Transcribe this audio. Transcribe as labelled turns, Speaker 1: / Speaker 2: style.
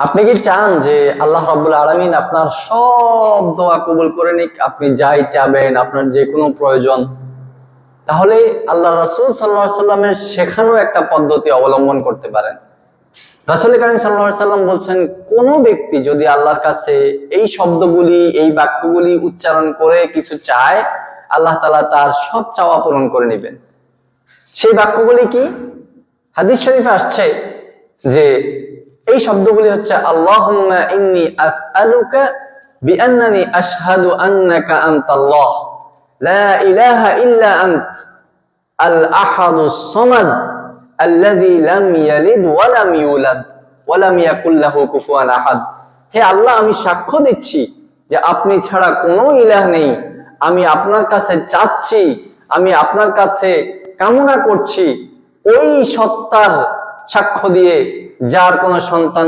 Speaker 1: আপনি কি চান যে আল্লাহ রাব্বুল আলামিন আপনার সব দোয়া কবুল করে নিক? আপনি যাই চাবেন, আপনার যে কোনো প্রয়োজন, তাহলে আল্লাহ রাসূল সাল্লাল্লাহু আলাইহি সাল্লামের শেখানো একটা পদ্ধতি অবলম্বন করতে পারেন। রাসূল কারীম সাল্লাল্লাহু আলাইহি সাল্লাম বলছেন, কোন ব্যক্তি যদি আল্লাহর কাছে এই শব্দগুলি, এই বাক্যগুলি উচ্চারণ করে কিছু চায়, আল্লাহ তাআলা তার সব চাওয়া পূরণ করে নেবেন। সেই বাক্যগুলি কি? হাদিস শরীফে আসছে যে এই শব্দগুলি হচ্ছে, আল্লাহুম্মা ইন্নী আসআলুকা বিআন্নানি আশহাদু আন্নাকা আনতাল্লাহ লা ইলাহা ইল্লা আনত আল আহাদুস সামাদ আল্লাযী লাম ইয়ালিদ ওয়া লাম ইউলাদ ওয়া লাম ইয়াকুল লাহু কুফুয়ান আহাদ। হে আল্লাহ, আমি সাক্ষ্য দিচ্ছি যে আপনি ছাড়া কোনো ইলাহ নেই। আমি আপনার কাছে চাচ্ছি, আমি আপনার কাছে কামনা করছি ওই সত্তার সাক্ষ্য দিয়ে যার কোনো সন্তান